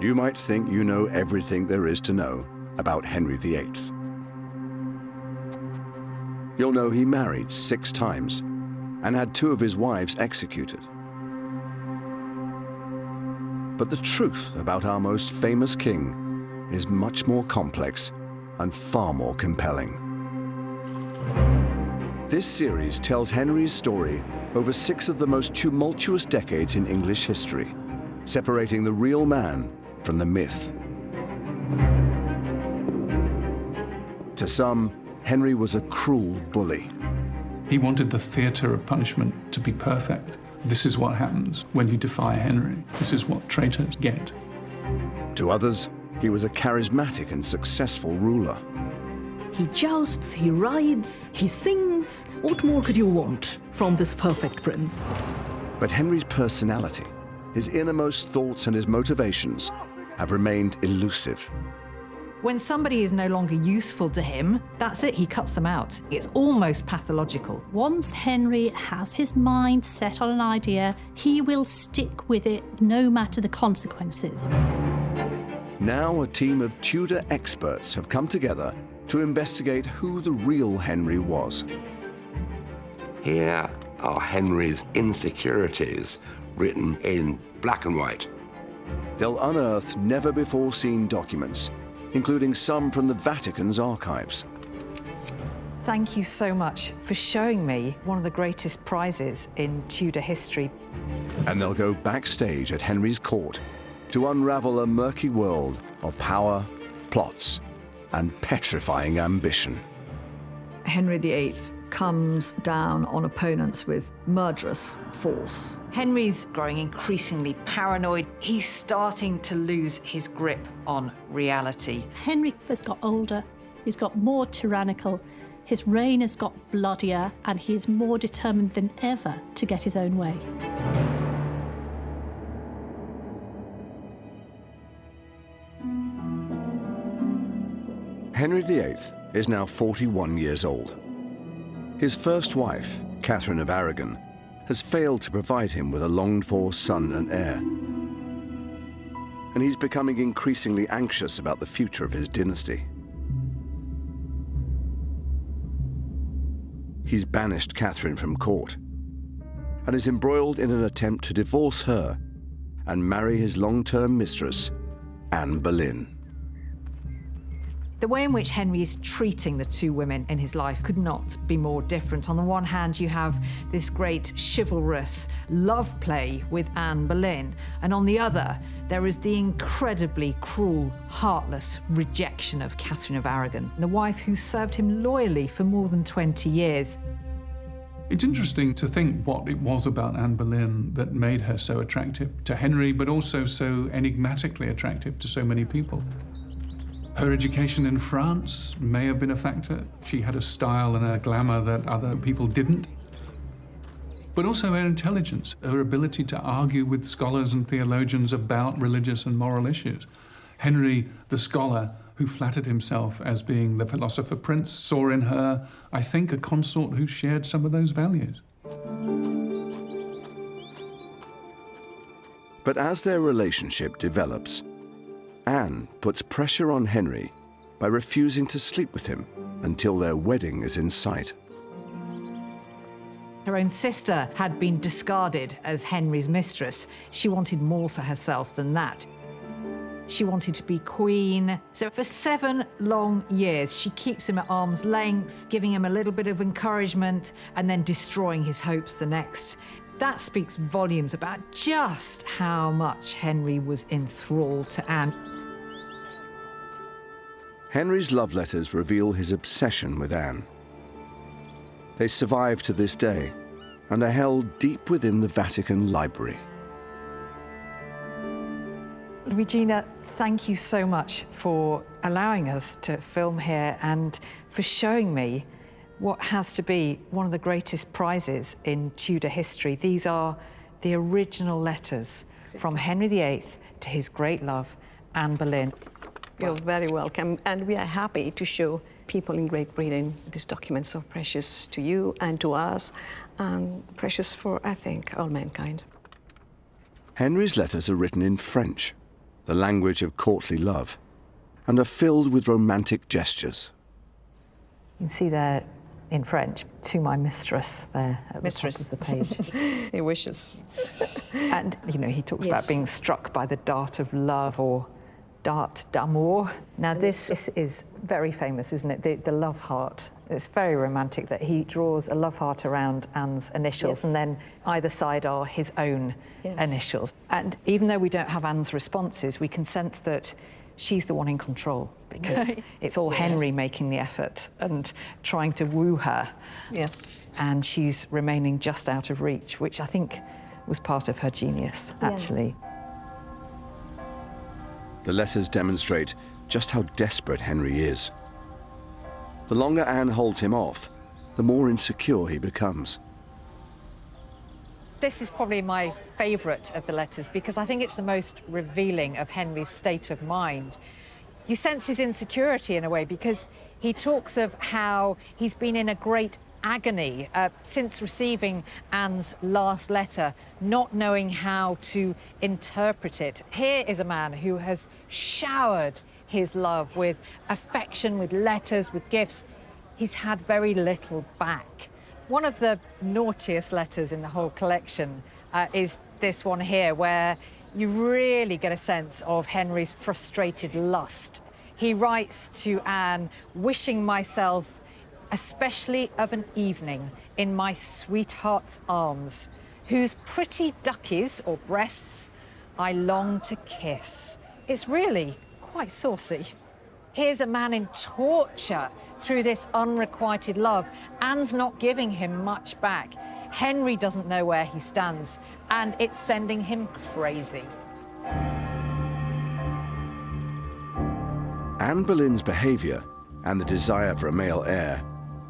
You might think you know everything there is to know about Henry VIII. You'll know he married 6 times and had 2 of his wives executed. But the truth about our most famous king is much more complex and far more compelling. This series tells Henry's story over 6 of the most tumultuous decades in English history, separating the real man from the myth. To some, Henry was a cruel bully. He wanted the theatre of punishment to be perfect. This is what happens when you defy Henry. This is what traitors get. To others, he was a charismatic and successful ruler. He jousts, he rides, he sings. What more could you want from this perfect prince? But Henry's personality, his innermost thoughts and his motivations have remained elusive. When somebody is no longer useful to him, that's it, he cuts them out. It's almost pathological. Once Henry has his mind set on an idea, he will stick with it no matter the consequences. Now a team of Tudor experts have come together to investigate who the real Henry was. Here are Henry's insecurities, written in black and white. They'll unearth never-before-seen documents, including some from the Vatican's archives. Thank you so much for showing me one of the greatest prizes in Tudor history. And they'll go backstage at Henry's court to unravel a murky world of power, plots, and petrifying ambition. Henry VIII comes down on opponents with murderous force. Henry's growing increasingly paranoid. He's starting to lose his grip on reality. Henry has got older, he's got more tyrannical, his reign has got bloodier, and he is more determined than ever to get his own way. Henry VIII is now 41 years old. His first wife, Catherine of Aragon, has failed to provide him with a longed-for son and heir. And he's becoming increasingly anxious about the future of his dynasty. He's banished Catherine from court and is embroiled in an attempt to divorce her and marry his long-term mistress, Anne Boleyn. The way in which Henry is treating the 2 women in his life could not be more different. On the one hand, you have this great chivalrous love play with Anne Boleyn, and on the other, there is the incredibly cruel, heartless rejection of Catherine of Aragon, the wife who served him loyally for more than 20 years. It's interesting to think what it was about Anne Boleyn that made her so attractive to Henry, but also so enigmatically attractive to so many people. Her education in France may have been a factor. She had a style and a glamour that other people didn't. But also her intelligence, her ability to argue with scholars and theologians about religious and moral issues. Henry, the scholar who flattered himself as being the philosopher prince, saw in her, I think, a consort who shared some of those values. But as their relationship develops, Anne puts pressure on Henry by refusing to sleep with him until their wedding is in sight. Her own sister had been discarded as Henry's mistress. She wanted more for herself than that. She wanted to be queen. So for 7 long years, she keeps him at arm's length, giving him a little bit of encouragement, and then destroying his hopes the next. That speaks volumes about just how much Henry was enthralled to Anne. Henry's love letters reveal his obsession with Anne. They survive to this day and are held deep within the Vatican library. Regina, thank you so much for allowing us to film here and for showing me what has to be one of the greatest prizes in Tudor history. These are the original letters from Henry VIII to his great love, Anne Boleyn. You're very welcome, and we are happy to show people in Great Britain these documents are precious to you and to us, and precious for, I think, all mankind. Henry's letters are written in French, the language of courtly love, and are filled with romantic gestures. You can see there in French, "To my mistress," there at Mistress. the top of the page. He wishes. And, you know, he talks about being struck by the dart of love or dart d'amour. Now, this is very famous, isn't it? The love heart. It's very romantic that he draws a love heart around Anne's initials, Yes. and then either side are his own initials. And even though we don't have Anne's responses, we can sense that she's the one in control, because it's all Henry making the effort and trying to woo her. Yes. And she's remaining just out of reach, which I think was part of her genius, actually. The letters demonstrate just how desperate Henry is. The longer Anne holds him off, the more insecure he becomes. This is probably my favourite of the letters, because I think it's the most revealing of Henry's state of mind. You sense his insecurity in a way, because he talks of how he's been in a great agony since receiving Anne's last letter, not knowing how to interpret it. Here is a man who has showered his love with affection, with letters, with gifts. He's had very little back. One of the naughtiest letters in the whole collection is this one here, where you really get a sense of Henry's frustrated lust. He writes to Anne, "Wishing myself especially of an evening in my sweetheart's arms, whose pretty duckies or breasts I long to kiss." It's really quite saucy. Here's a man in torture through this unrequited love. Anne's not giving him much back. Henry doesn't know where he stands, and it's sending him crazy. Anne Boleyn's behaviour and the desire for a male heir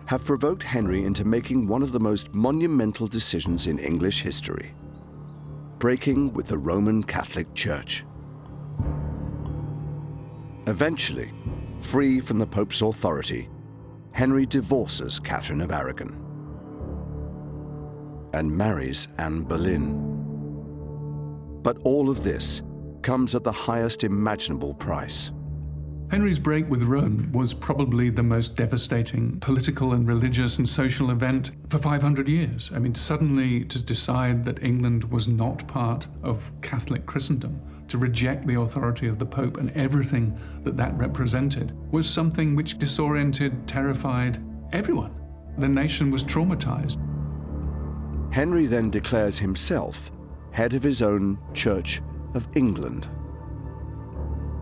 have provoked Henry into making one of the most monumental decisions in English history: breaking with the Roman Catholic Church. Eventually, free from the Pope's authority, Henry divorces Catherine of Aragon and marries Anne Boleyn. But all of this comes at the highest imaginable price. Henry's break with Rome was probably the most devastating political and religious and social event for 500 years. I mean, suddenly to decide that England was not part of Catholic Christendom, to reject the authority of the Pope and everything that that represented, was something which disoriented, terrified everyone. The nation was traumatized. Henry then declares himself head of his own Church of England.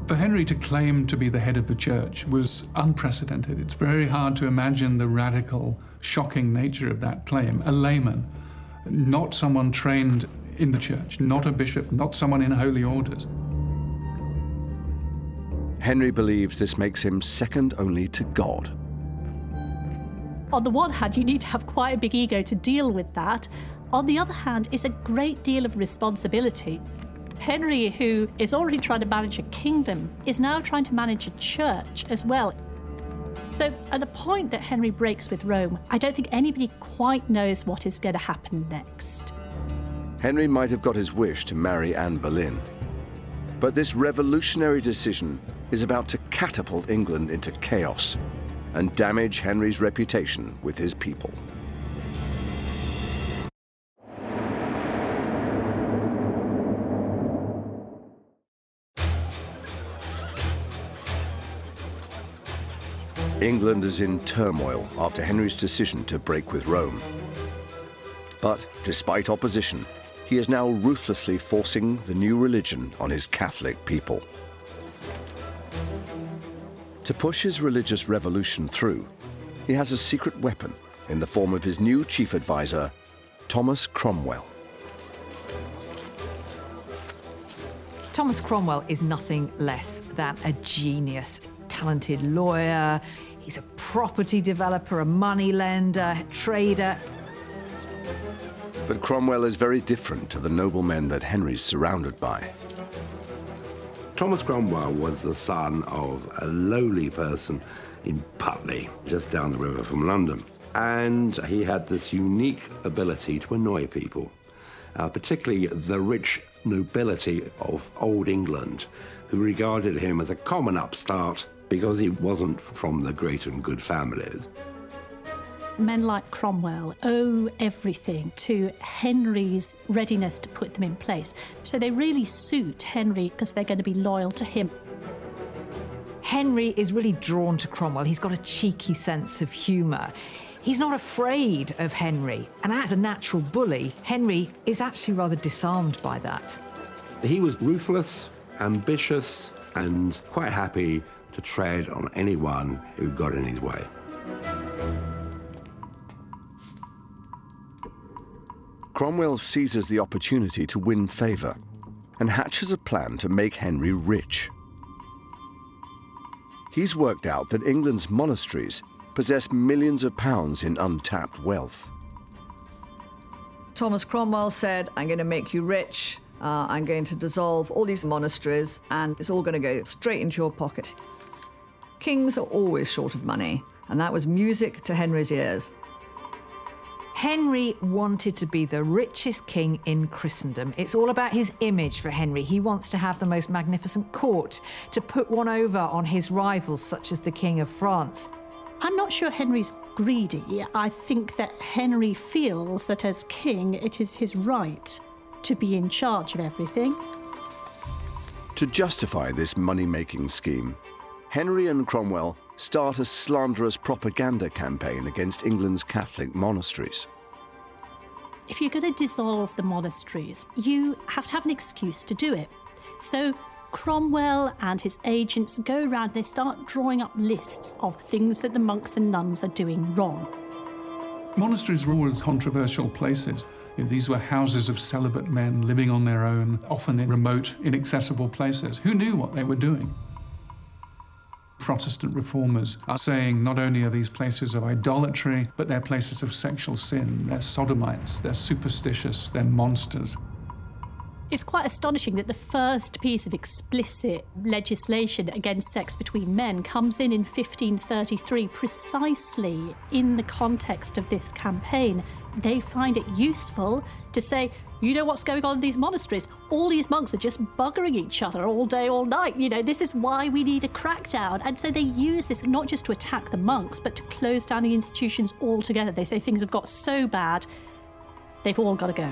For Henry to claim to be the head of the church was unprecedented. It's very hard to imagine the radical, shocking nature of that claim. A layman, not someone trained in the church, not a bishop, not someone in holy orders. Henry believes this makes him second only to God. On the one hand, you need to have quite a big ego to deal with that. On the other hand, it's a great deal of responsibility. Henry, who is already trying to manage a kingdom, is now trying to manage a church as well. So at the point that Henry breaks with Rome, I don't think anybody quite knows what is going to happen next. Henry might have got his wish to marry Anne Boleyn, but this revolutionary decision is about to catapult England into chaos and damage Henry's reputation with his people. England is in turmoil after Henry's decision to break with Rome. But despite opposition, he is now ruthlessly forcing the new religion on his Catholic people. To push his religious revolution through, he has a secret weapon in the form of his new chief advisor, Thomas Cromwell. Thomas Cromwell is nothing less than a genius, talented lawyer. He's a property developer, a money lender, trader. But Cromwell is very different to the noblemen that Henry's surrounded by. Thomas Cromwell was the son of a lowly person in Putney, just down the river from London. And he had this unique ability to annoy people, particularly the rich nobility of Old England, who regarded him as a common upstart because he wasn't from the great and good families. Men like Cromwell owe everything to Henry's readiness to put them in place. So they really suit Henry because they're going to be loyal to him. Henry is really drawn to Cromwell. He's got a cheeky sense of humour. He's not afraid of Henry. And as a natural bully, Henry is actually rather disarmed by that. He was ruthless, ambitious, and quite happy to tread on anyone who got in his way. Cromwell seizes the opportunity to win favour and hatches a plan to make Henry rich. He's worked out that England's monasteries possess millions of pounds in untapped wealth. Thomas Cromwell said, I'm going to make you rich, I'm going to dissolve all these monasteries, and it's all going to go straight into your pocket. Kings are always short of money, and that was music to Henry's ears. Henry wanted to be the richest king in Christendom. It's all about his image for Henry. He wants to have the most magnificent court, to put one over on his rivals, such as the King of France. I'm not sure Henry's greedy. I think that Henry feels that as king, it is his right to be in charge of everything. To justify this money-making scheme, Henry and Cromwell start a slanderous propaganda campaign against England's Catholic monasteries. If you're going to dissolve the monasteries, you have to have an excuse to do it. So Cromwell and his agents go around, they start drawing up lists of things that the monks and nuns are doing wrong. Monasteries were always controversial places. These were houses of celibate men living on their own, often in remote, inaccessible places. Who knew what they were doing? Protestant reformers are saying not only are these places of idolatry, but they're places of sexual sin. They're sodomites, they're superstitious, they're monsters. It's quite astonishing that the first piece of explicit legislation against sex between men comes in 1533, precisely in the context of this campaign. They find it useful to say, you know what's going on in these monasteries? All these monks are just buggering each other all day, all night. You know, this is why we need a crackdown. And so they use this not just to attack the monks, but to close down the institutions altogether. They say things have got so bad, they've all got to go.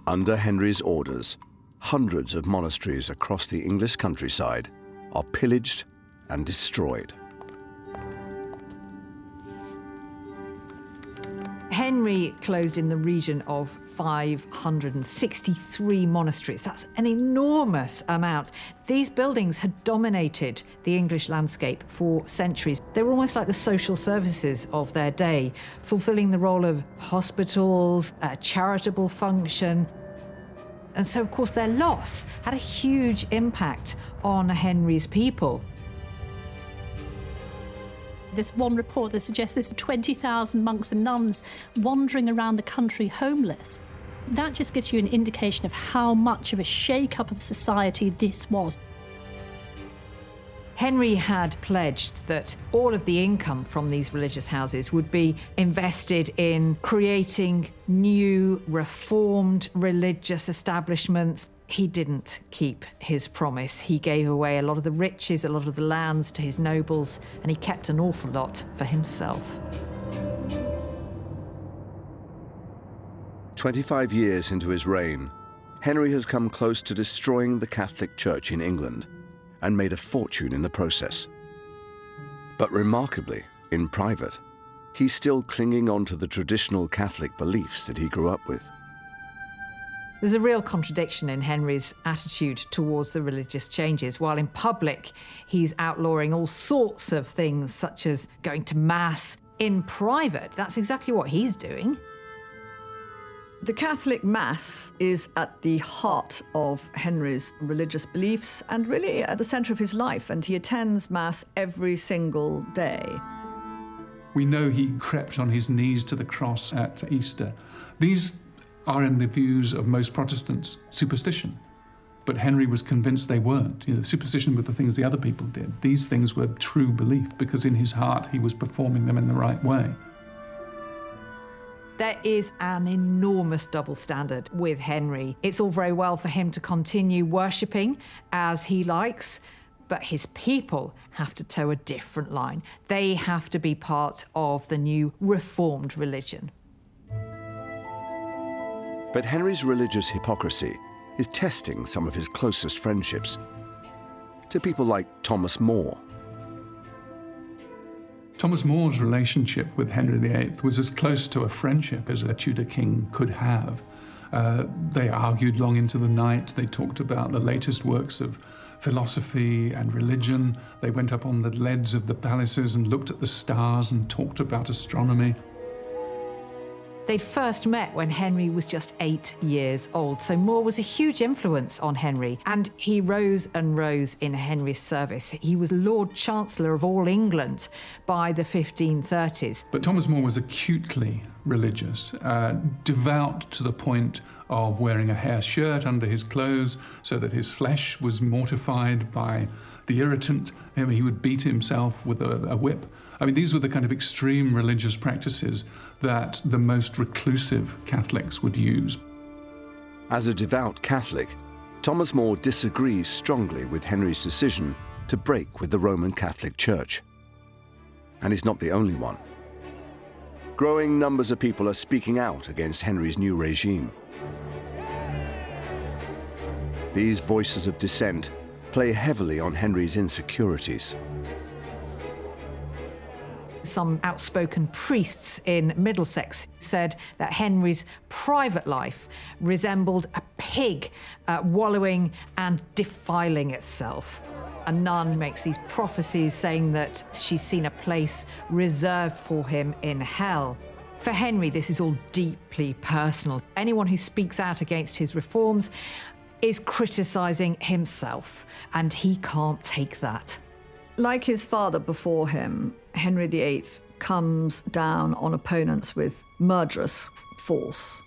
Under Henry's orders, hundreds of monasteries across the English countryside are pillaged and destroyed. Henry closed in the region of 563 monasteries. That's an enormous amount. These buildings had dominated the English landscape for centuries. They were almost like the social services of their day, fulfilling the role of hospitals, a charitable function. And so, of course, their loss had a huge impact on Henry's people. There's one report that suggests there's 20,000 monks and nuns wandering around the country homeless. That just gives you an indication of how much of a shake-up of society this was. Henry had pledged that all of the income from these religious houses would be invested in creating new, reformed religious establishments. He didn't keep his promise. He gave away a lot of the riches, a lot of the lands to his nobles, and he kept an awful lot for himself. 25 years into his reign, Henry has come close to destroying the Catholic Church in England and made a fortune in the process. But remarkably, in private, he's still clinging on to the traditional Catholic beliefs that he grew up with. There's a real contradiction in Henry's attitude towards the religious changes. While in public, he's outlawing all sorts of things, such as going to Mass. In private, that's exactly what he's doing. The Catholic Mass is at the heart of Henry's religious beliefs and really at the centre of his life, and he attends Mass every single day. We know he crept on his knees to the cross at Easter. These are, in the views of most Protestants, superstition. But Henry was convinced they weren't. Superstition were the things the other people did. These things were true belief because in his heart he was performing them in the right way. There is an enormous double standard with Henry. It's all very well for him to continue worshipping as he likes, but his people have to toe a different line. They have to be part of the new reformed religion. But Henry's religious hypocrisy is testing some of his closest friendships. To people like Thomas More. Thomas More's relationship with Henry VIII was as close to a friendship as a Tudor king could have. They argued long into the night. They talked about the latest works of philosophy and religion. They went up on the leads of the palaces and looked at the stars and talked about astronomy. They'd first met when Henry was just 8 years old, so More was a huge influence on Henry, and he rose and rose in Henry's service. He was Lord Chancellor of all England by the 1530s. But Thomas More was acutely religious, devout to the point of wearing a hair shirt under his clothes so that his flesh was mortified by the irritant. He would beat himself with a whip. I mean, these were the kind of extreme religious practices that the most reclusive Catholics would use. As a devout Catholic, Thomas More disagrees strongly with Henry's decision to break with the Roman Catholic Church. And he's not the only one. Growing numbers of people are speaking out against Henry's new regime. These voices of dissent play heavily on Henry's insecurities. Some outspoken priests in Middlesex said that Henry's private life resembled a pig wallowing and defiling itself. A nun makes these prophecies saying that she's seen a place reserved for him in hell. For Henry, this is all deeply personal. Anyone who speaks out against his reforms is criticising himself, and he can't take that. Like his father before him, Henry VIII comes down on opponents with murderous force.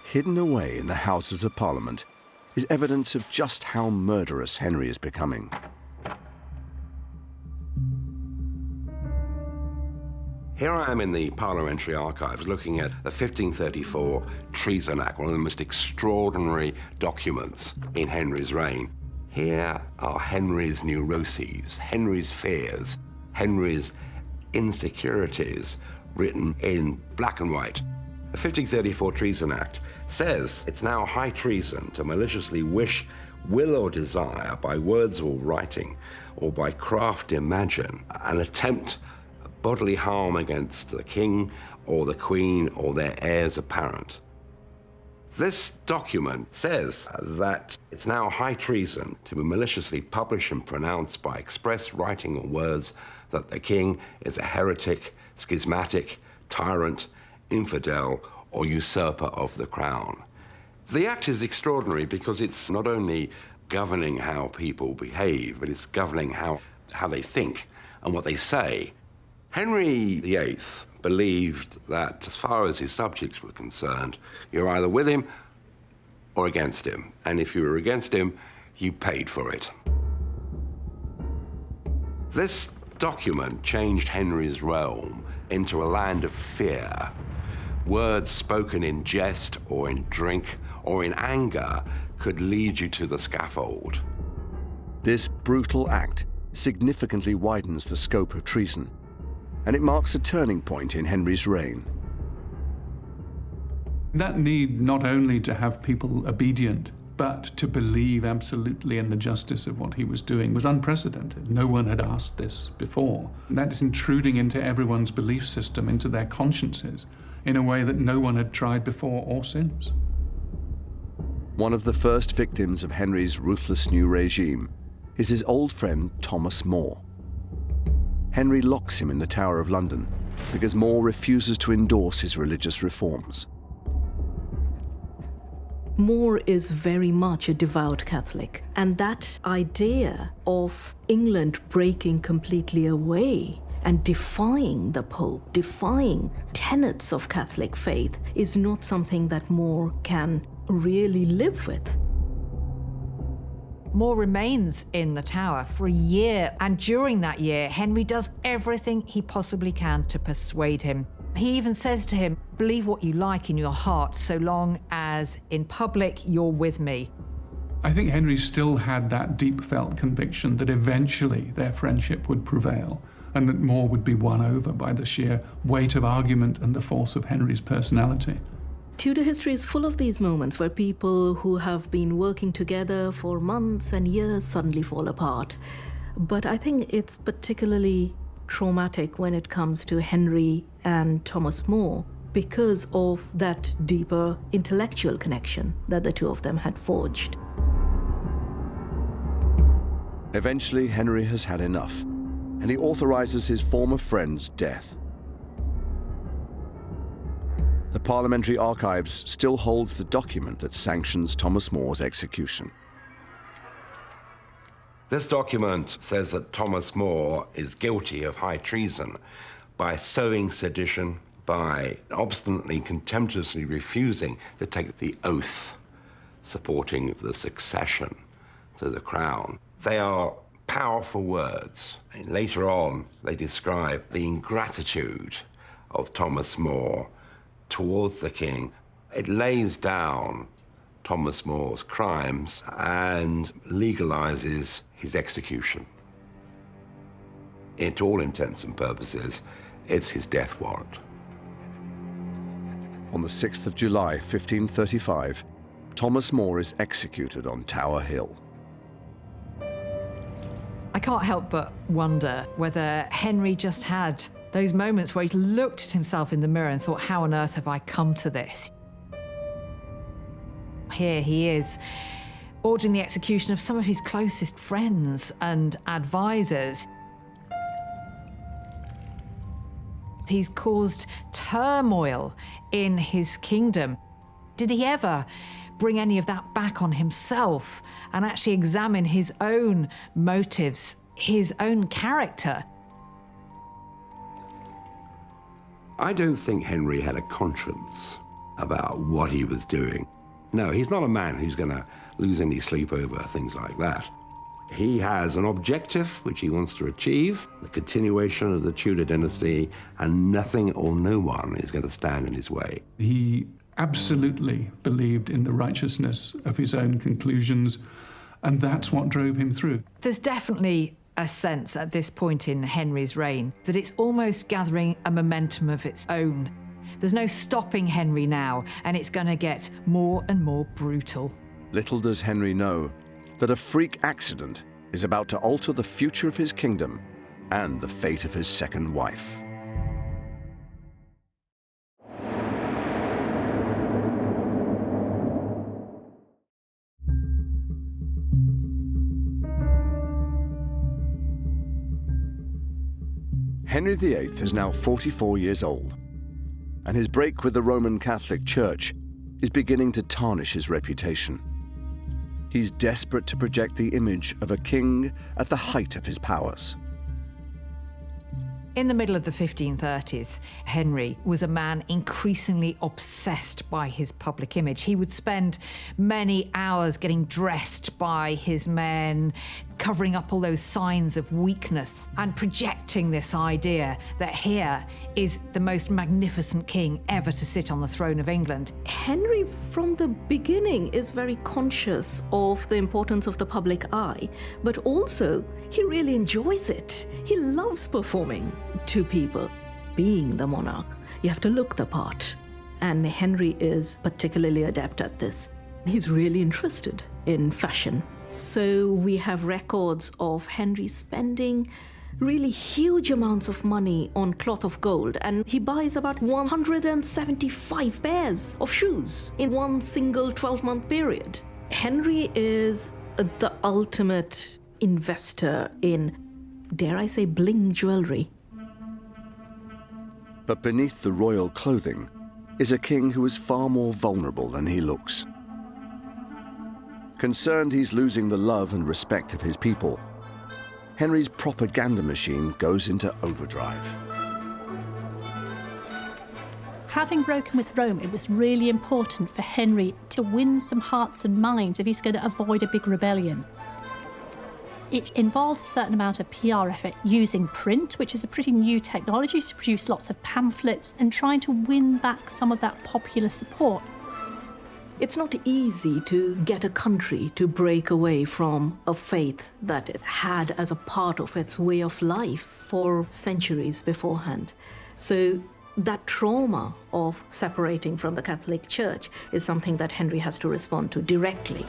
Hidden away in the Houses of Parliament is evidence of just how murderous Henry is becoming. Here I am in the parliamentary archives looking at the 1534 Treason Act, one of the most extraordinary documents in Henry's reign. Here are Henry's neuroses, Henry's fears, Henry's insecurities, written in black and white. The 1534 Treason Act says it's now high treason to maliciously wish, will or desire, by words or writing, or by craft imagine, an attempt bodily harm against the king or the queen or their heirs apparent. This document says that it's now high treason to maliciously publish and pronounce by express writing or words that the king is a heretic, schismatic, tyrant, infidel, or usurper of the crown. The act is extraordinary because it's not only governing how people behave, but it's governing how they think and what they say. Henry VIII believed that as far as his subjects were concerned, you're either with him or against him. And if you were against him, you paid for it. This document changed Henry's realm into a land of fear. Words spoken in jest or in drink or in anger could lead you to the scaffold. This brutal act significantly widens the scope of treason, and it marks a turning point in Henry's reign. That need not only to have people obedient, but to believe absolutely in the justice of what he was doing was unprecedented. No one had asked this before. That is intruding into everyone's belief system, into their consciences, in a way that no one had tried before or since. One of the first victims of Henry's ruthless new regime is his old friend Thomas More. Henry locks him in the Tower of London because More refuses to endorse his religious reforms. More is very much a devout Catholic, and that idea of England breaking completely away and defying the Pope, defying tenets of Catholic faith, is not something that More can really live with. More remains in the Tower for a year, and during that year, Henry does everything he possibly can to persuade him. He even says to him, believe what you like in your heart, so long as in public you're with me. I think Henry still had that deep-felt conviction that eventually their friendship would prevail and that More would be won over by the sheer weight of argument and the force of Henry's personality. Tudor history is full of these moments where people who have been working together for months and years suddenly fall apart. But I think it's particularly traumatic when it comes to Henry and Thomas More because of that deeper intellectual connection that the two of them had forged. Eventually, Henry has had enough, and he authorizes his former friend's death. The Parliamentary Archives still holds the document that sanctions Thomas More's execution. This document says that Thomas More is guilty of high treason by sowing sedition, by obstinately, contemptuously refusing to take the oath supporting the succession to the crown. They are powerful words. And later on, they describe the ingratitude of Thomas More towards the king. It lays down Thomas More's crimes and legalizes his execution. To all intents and purposes, it's his death warrant. On the 6th of July, 1535, Thomas More is executed on Tower Hill. I can't help but wonder whether Henry just had those moments where he looked at himself in the mirror and thought, how on earth have I come to this? Here he is, ordering the execution of some of his closest friends and advisors. He's caused turmoil in his kingdom. Did he ever bring any of that back on himself and actually examine his own motives, his own character? I don't think Henry had a conscience about what he was doing. No, he's not a man who's going to lose any sleep over things like that. He has an objective which he wants to achieve, the continuation of the Tudor dynasty, and nothing or no one is going to stand in his way. He absolutely believed in the righteousness of his own conclusions, and that's what drove him through. There's definitely a sense at this point in Henry's reign that it's almost gathering a momentum of its own. There's no stopping Henry now, and it's going to get more and more brutal. Little does Henry know that a freak accident is about to alter the future of his kingdom and the fate of his second wife. Henry VIII is now 44 years old, and his break with the Roman Catholic Church is beginning to tarnish his reputation. He's desperate to project the image of a king at the height of his powers. In the middle of the 1530s, Henry was a man increasingly obsessed by his public image. He would spend many hours getting dressed by his men, covering up all those signs of weakness and projecting this idea that here is the most magnificent king ever to sit on the throne of England. Henry, from the beginning, is very conscious of the importance of the public eye, but also he really enjoys it. He loves performing to people. Being the monarch, you have to look the part, and Henry is particularly adept at this. He's really interested in fashion. So we have records of Henry spending really huge amounts of money on cloth of gold, and he buys about 175 pairs of shoes in one single 12-month period. Henry is the ultimate investor in, dare I say, bling jewelry. But beneath the royal clothing is a king who is far more vulnerable than he looks. Concerned he's losing the love and respect of his people, Henry's propaganda machine goes into overdrive. Having broken with Rome, it was really important for Henry to win some hearts and minds if he's going to avoid a big rebellion. It involves a certain amount of PR effort using print, which is a pretty new technology, to produce lots of pamphlets and trying to win back some of that popular support. It's not easy to get a country to break away from a faith that it had as a part of its way of life for centuries beforehand. So that trauma of separating from the Catholic Church is something that Henry has to respond to directly.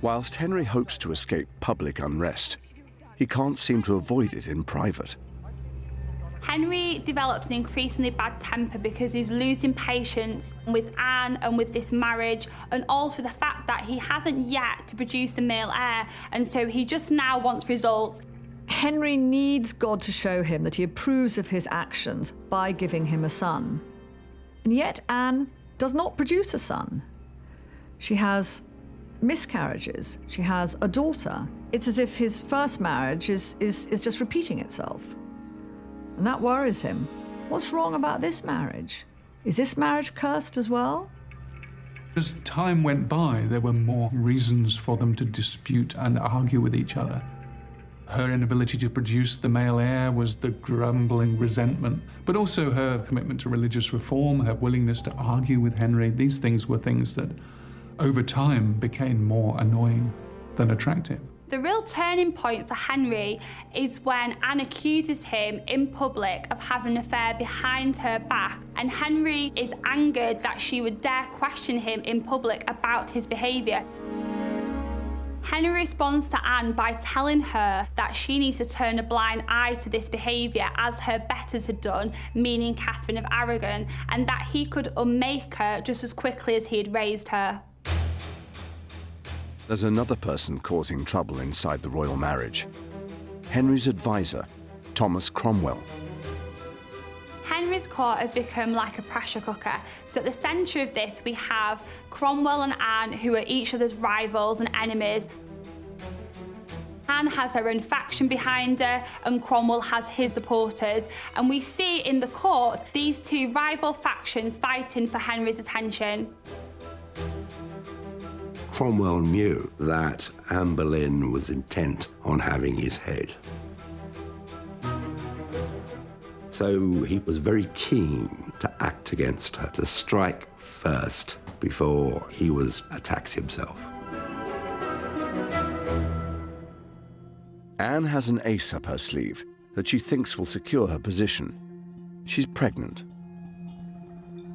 Whilst Henry hopes to escape public unrest, he can't seem to avoid it in private. Henry develops an increasingly bad temper because he's losing patience with Anne and with this marriage, and also the fact that he hasn't yet to produce a male heir, and so he just now wants results. Henry needs God to show him that he approves of his actions by giving him a son. And yet Anne does not produce a son. She has miscarriages. She has a daughter. It's as if his first marriage is just repeating itself. And that worries him. What's wrong about this marriage? Is this marriage cursed as well? As time went by, there were more reasons for them to dispute and argue with each other. Her inability to produce the male heir was the grumbling resentment, but also her commitment to religious reform, her willingness to argue with Henry. These things were things that, over time, became more annoying than attractive. The real turning point for Henry is when Anne accuses him in public of having an affair behind her back, and Henry is angered that she would dare question him in public about his behaviour. Henry responds to Anne by telling her that she needs to turn a blind eye to this behaviour as her betters had done, meaning Catherine of Aragon, and that he could unmake her just as quickly as he had raised her. There's another person causing trouble inside the royal marriage. Henry's advisor, Thomas Cromwell. Henry's court has become like a pressure cooker. So at the centre of this, we have Cromwell and Anne, who are each other's rivals and enemies. Anne has her own faction behind her, and Cromwell has his supporters. And we see in the court these two rival factions fighting for Henry's attention. Cromwell knew that Anne Boleyn was intent on having his head. So he was very keen to act against her, to strike first before he was attacked himself. Anne has an ace up her sleeve that she thinks will secure her position. She's pregnant.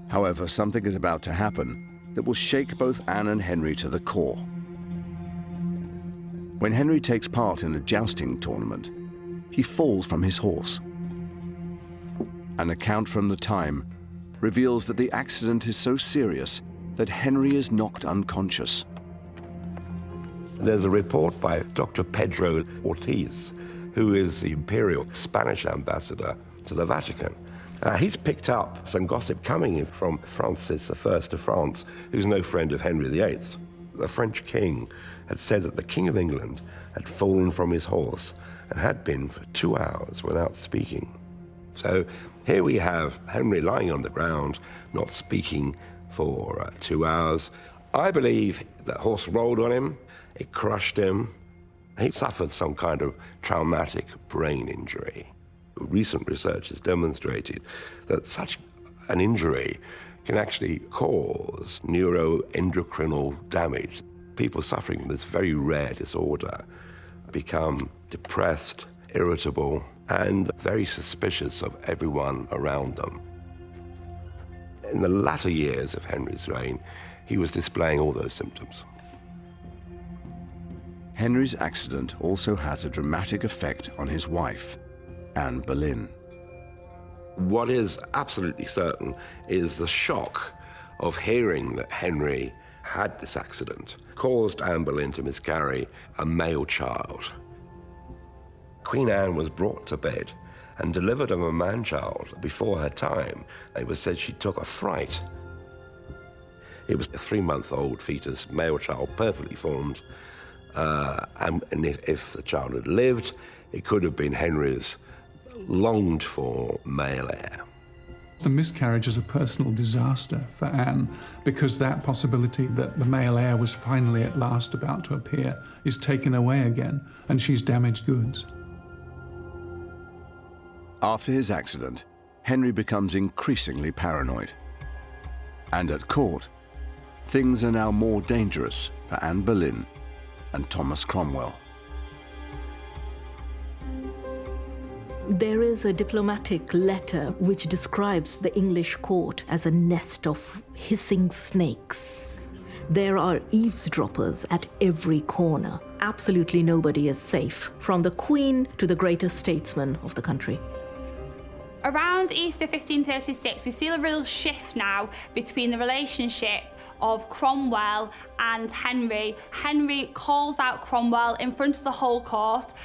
However, something is about to happen that will shake both Anne and Henry to the core. When Henry takes part in a jousting tournament, he falls from his horse. An account from the time reveals that the accident is so serious that Henry is knocked unconscious. There's a report by Dr. Pedro Ortiz, who is the imperial Spanish ambassador to the Vatican. He's picked up some gossip coming in from Francis I of France, who's no friend of Henry VIII. The French king had said that the King of England had fallen from his horse and had been for 2 hours without speaking. So here we have Henry lying on the ground, not speaking for 2 hours. I believe that horse rolled on him, it crushed him. He suffered some kind of traumatic brain injury. Recent research has demonstrated that such an injury can actually cause neuroendocrinal damage. People suffering from this very rare disorder become depressed, irritable, and very suspicious of everyone around them. In the latter years of Henry's reign, he was displaying all those symptoms. Henry's accident also has a dramatic effect on his wife, Anne Boleyn. What is absolutely certain is the shock of hearing that Henry had this accident caused Anne Boleyn to miscarry a male child. Queen Anne was brought to bed and delivered of a man-child before her time. It was said she took a fright. It was a 3-month-old fetus, male child, perfectly formed. And if the child had lived, it could have been Henry's longed-for male heir. The miscarriage is a personal disaster for Anne, because that possibility that the male heir was finally at last about to appear is taken away again, and she's damaged goods. After his accident, Henry becomes increasingly paranoid. And at court, things are now more dangerous for Anne Boleyn and Thomas Cromwell. There is a diplomatic letter which describes the English court as a nest of hissing snakes. There are eavesdroppers at every corner. Absolutely nobody is safe, from the Queen to the greatest statesman of the country. Around Easter 1536, we see a real shift now between the relationship of Cromwell and Henry. Henry calls out Cromwell in front of the whole court,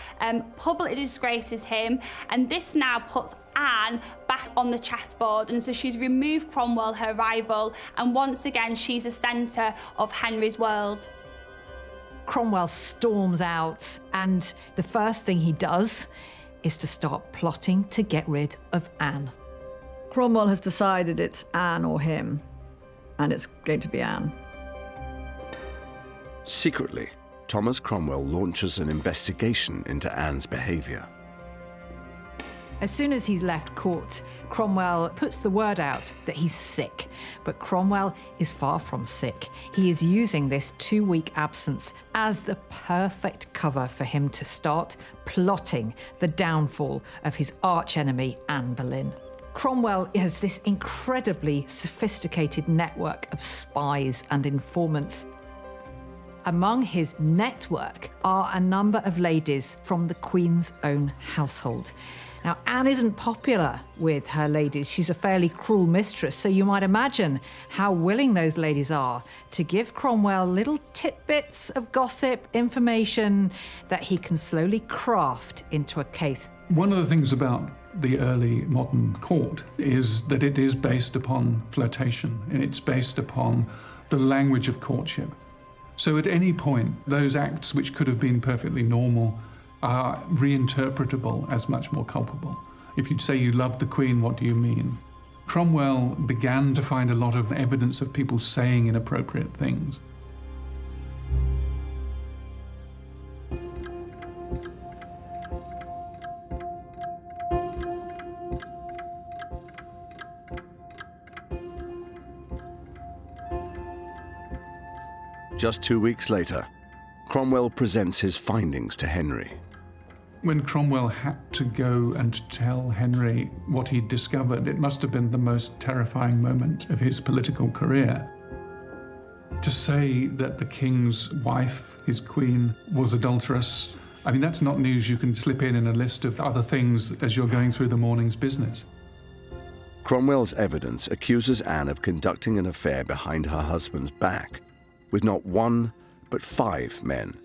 publicly disgraces him, and this now puts Anne back on the chessboard, and so she's removed Cromwell, her rival, and once again she's the centre of Henry's world. Cromwell storms out, and the first thing he does is to start plotting to get rid of Anne. Cromwell has decided it's Anne or him, and it's going to be Anne. Secretly, Thomas Cromwell launches an investigation into Anne's behaviour. As soon as he's left court, Cromwell puts the word out that he's sick. But Cromwell is far from sick. He is using this 2-week absence as the perfect cover for him to start plotting the downfall of his archenemy, Anne Boleyn. Cromwell has this incredibly sophisticated network of spies and informants. Among his network are a number of ladies from the Queen's own household. Now, Anne isn't popular with her ladies. She's a fairly cruel mistress, so you might imagine how willing those ladies are to give Cromwell little tidbits of gossip, information that he can slowly craft into a case. One of the things about the early modern court is that it is based upon flirtation, and it's based upon the language of courtship. So at any point, those acts which could have been perfectly normal are reinterpretable as much more culpable. If you say you love the Queen, what do you mean? Cromwell began to find a lot of evidence of people saying inappropriate things. Just 2 weeks later, Cromwell presents his findings to Henry. When Cromwell had to go and tell Henry what he'd discovered, it must have been the most terrifying moment of his political career. To say that the king's wife, his queen, was adulterous, I mean, that's not news you can slip in a list of other things as you're going through the morning's business. Cromwell's evidence accuses Anne of conducting an affair behind her husband's back with not one, but 5 men,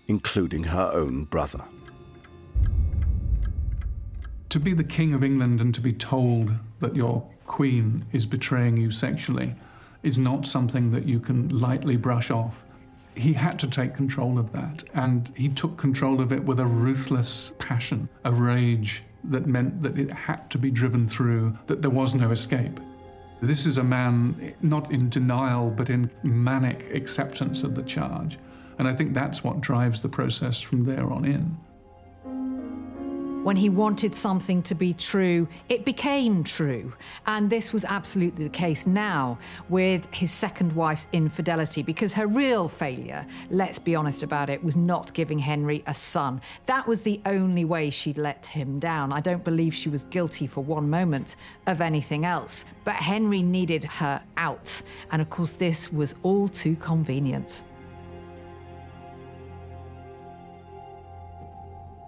including her own brother. To be the King of England and to be told that your queen is betraying you sexually is not something that you can lightly brush off. He had to take control of that, and he took control of it with a ruthless passion, a rage that meant that it had to be driven through, that there was no escape. This is a man not in denial, but in manic acceptance of the charge. And I think that's what drives the process from there on in. When he wanted something to be true, it became true. And this was absolutely the case now with his second wife's infidelity, because her real failure, let's be honest about it, was not giving Henry a son. That was the only way she'd let him down. I don't believe she was guilty for one moment of anything else. But Henry needed her out. And of course, this was all too convenient.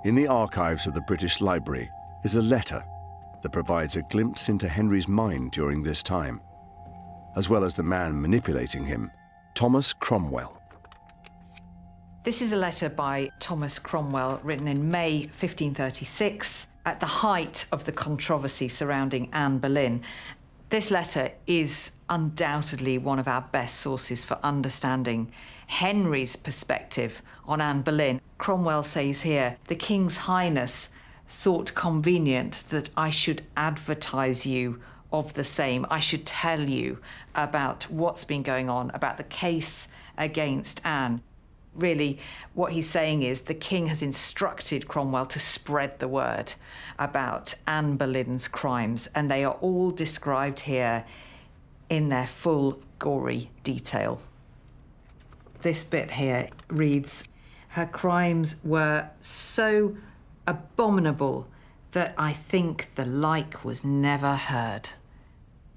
In the archives of the British Library is a letter that provides a glimpse into Henry's mind during this time, as well as the man manipulating him, Thomas Cromwell. This is a letter by Thomas Cromwell written in May 1536, at the height of the controversy surrounding Anne Boleyn. This letter is undoubtedly one of our best sources for understanding Henry's perspective on Anne Boleyn. Cromwell says here, "The King's Highness thought convenient that I should advertise you of the same. I should tell you about what's been going on, about the case against Anne. Really, what he's saying is the king has instructed Cromwell to spread the word about Anne Boleyn's crimes, and they are all described here in their full gory detail. This bit here reads, "Her crimes were so abominable that I think the like was never heard."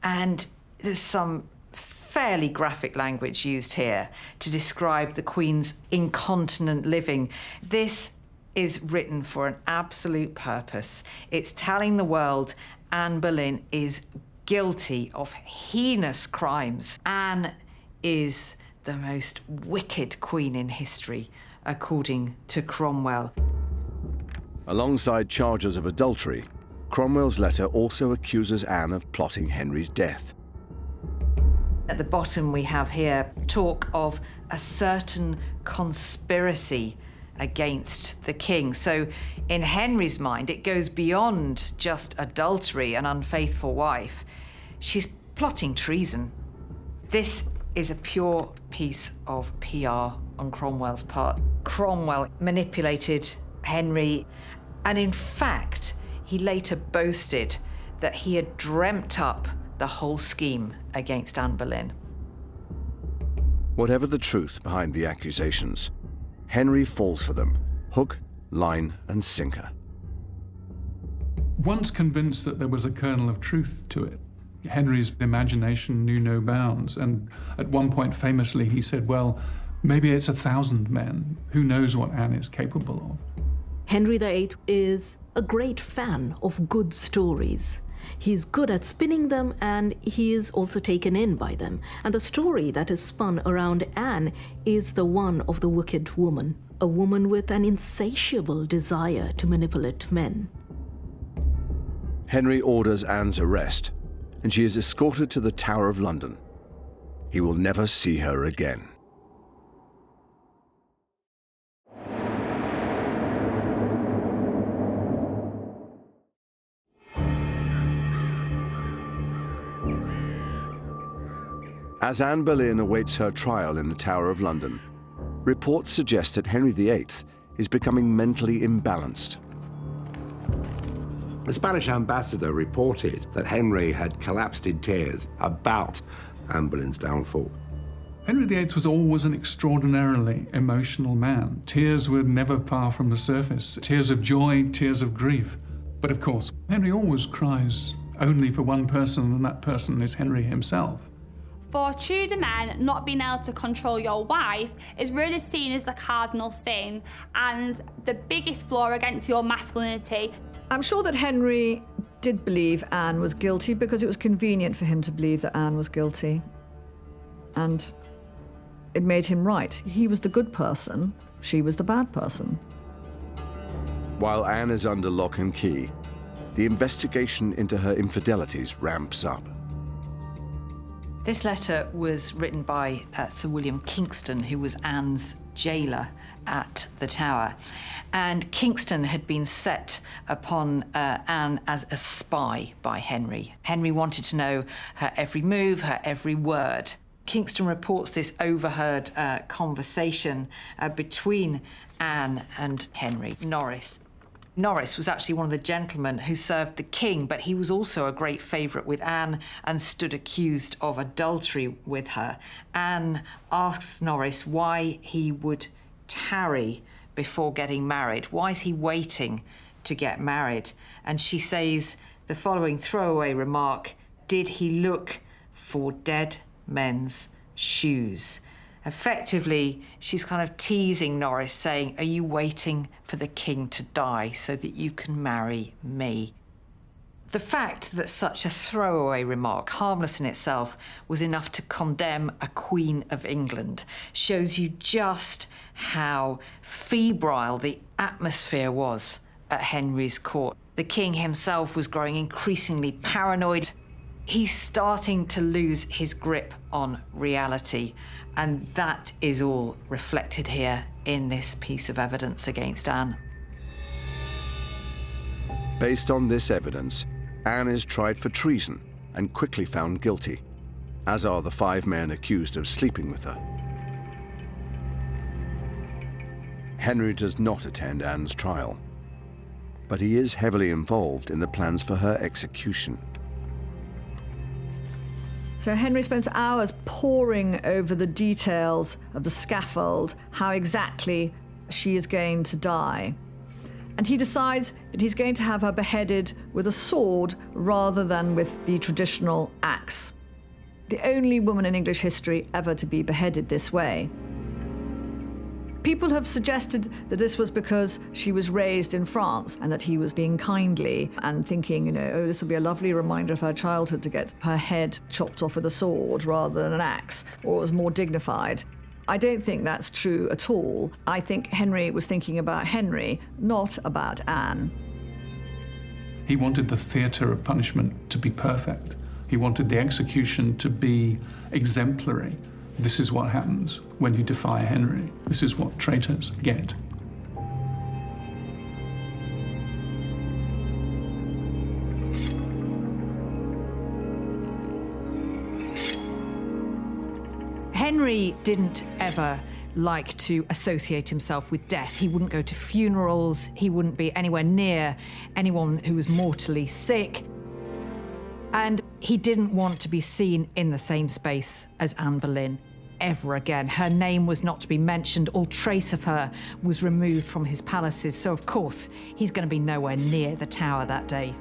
And there's some fairly graphic language used here to describe the Queen's incontinent living. This is written for an absolute purpose. It's telling the world Anne Boleyn is guilty of heinous crimes. Anne is the most wicked queen in history, according to Cromwell. Alongside charges of adultery, Cromwell's letter also accuses Anne of plotting Henry's death. At the bottom we have here talk of a certain conspiracy against the king. So in Henry's mind, it goes beyond just adultery, an unfaithful wife. She's plotting treason. This is a pure piece of PR on Cromwell's part. Cromwell manipulated Henry, and in fact, he later boasted that he had dreamt up the whole scheme against Anne Boleyn. Whatever the truth behind the accusations, Henry falls for them, hook, line, and sinker. Once convinced that there was a kernel of truth to it, Henry's imagination knew no bounds, and at one point famously he said, well, maybe it's 1,000 men. Who knows what Anne is capable of? Henry VIII is a great fan of good stories. He's good at spinning them, and he is also taken in by them. And the story that is spun around Anne is the one of the wicked woman, a woman with an insatiable desire to manipulate men. Henry orders Anne's arrest, and she is escorted to the Tower of London. He will never see her again. As Anne Boleyn awaits her trial in the Tower of London, reports suggest that Henry VIII is becoming mentally imbalanced. The Spanish ambassador reported that Henry had collapsed in tears about Anne Boleyn's downfall. Henry VIII was always an extraordinarily emotional man. Tears were never far from the surface. Tears of joy, tears of grief. But of course, Henry always cries only for one person, and that person is Henry himself. For Tudor men, not being able to control your wife is really seen as the cardinal sin and the biggest flaw against your masculinity. I'm sure that Henry did believe Anne was guilty because it was convenient for him to believe that Anne was guilty. And it made him right. He was the good person, she was the bad person. While Anne is under lock and key, the investigation into her infidelities ramps up. This letter was written by Sir William Kingston, who was Anne's jailer at the Tower. And Kingston had been set upon Anne as a spy by Henry. Henry wanted to know her every move, her every word. Kingston reports this overheard conversation between Anne and Henry. Norris was actually one of the gentlemen who served the king, but he was also a great favourite with Anne and stood accused of adultery with her. Anne asks Norris why he would tarry before getting married. Why is he waiting to get married? And she says the following throwaway remark, "Did he look for dead men's shoes?" Effectively, she's kind of teasing Norris, saying, are you waiting for the king to die so that you can marry me? The fact that such a throwaway remark, harmless in itself, was enough to condemn a Queen of England shows you just how febrile the atmosphere was at Henry's court. The king himself was growing increasingly paranoid. He's starting to lose his grip on reality. And that is all reflected here in this piece of evidence against Anne. Based on this evidence, Anne is tried for treason and quickly found guilty, as are the 5 men accused of sleeping with her. Henry does not attend Anne's trial, but he is heavily involved in the plans for her execution. So Henry spends hours poring over the details of the scaffold, how exactly she is going to die. And he decides that he's going to have her beheaded with a sword rather than with the traditional axe. The only woman in English history ever to be beheaded this way. People have suggested that this was because she was raised in France and that he was being kindly and thinking, you know, oh, this will be a lovely reminder of her childhood to get her head chopped off with a sword rather than an axe, or it was more dignified. I don't think that's true at all. I think Henry was thinking about Henry, not about Anne. He wanted the theatre of punishment to be perfect. He wanted the execution to be exemplary. This is what happens when you defy Henry. This is what traitors get. Henry didn't ever like to associate himself with death. He wouldn't go to funerals. He wouldn't be anywhere near anyone who was mortally sick. And he didn't want to be seen in the same space as Anne Boleyn ever again. Her name was not to be mentioned. All trace of her was removed from his palaces. So, of course, he's going to be nowhere near the Tower that day.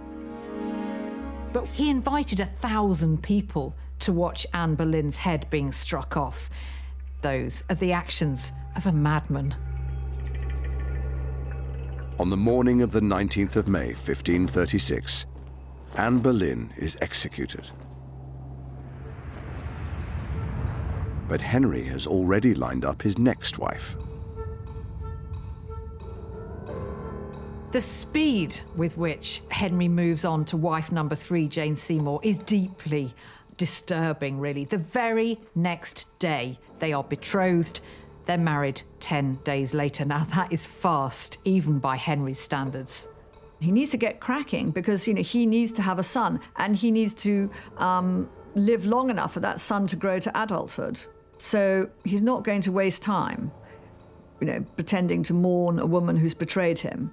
But he invited 1,000 people to watch Anne Boleyn's head being struck off. Those are the actions of a madman. On the morning of the 19th of May, 1536, Anne Boleyn is executed. But Henry has already lined up his next wife. The speed with which Henry moves on to wife number 3, Jane Seymour, is deeply disturbing, really. The very next day, they are betrothed. They're married 10 days later. Now, that is fast, even by Henry's standards. He needs to get cracking because, you know, he needs to have a son and he needs to live long enough for that son to grow to adulthood. So he's not going to waste time, you know, pretending to mourn a woman who's betrayed him.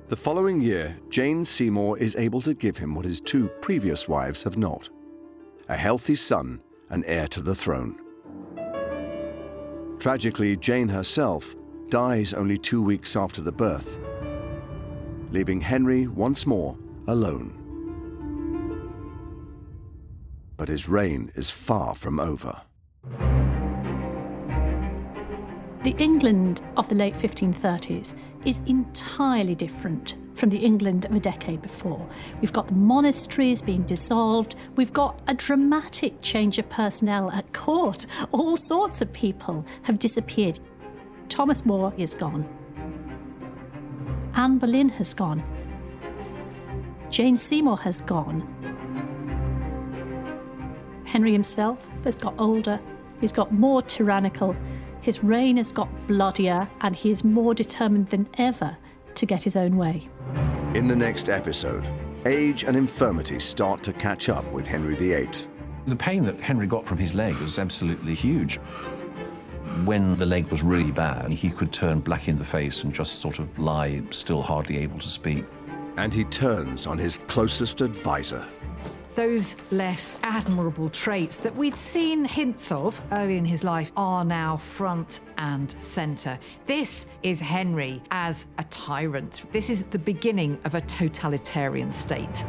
The following year, Jane Seymour is able to give him what his 2 previous wives have not: a healthy son and heir to the throne. Tragically, Jane herself dies only 2 weeks after the birth, leaving Henry once more alone. But his reign is far from over. The England of the late 1530s is entirely different from the England of a decade before. We've got the monasteries being dissolved. We've got a dramatic change of personnel at court. All sorts of people have disappeared. Thomas More is gone. Anne Boleyn has gone. Jane Seymour has gone. Henry himself has got older. He's got more tyrannical. His reign has got bloodier, and he is more determined than ever to get his own way. In the next episode, age and infirmity start to catch up with Henry VIII. The pain that Henry got from his leg was absolutely huge. When the leg was really bad, he could turn black in the face and just sort of lie still, hardly able to speak. And he turns on his closest advisor. Those less admirable traits that we'd seen hints of early in his life are now front and centre. This is Henry as a tyrant. This is the beginning of a totalitarian state.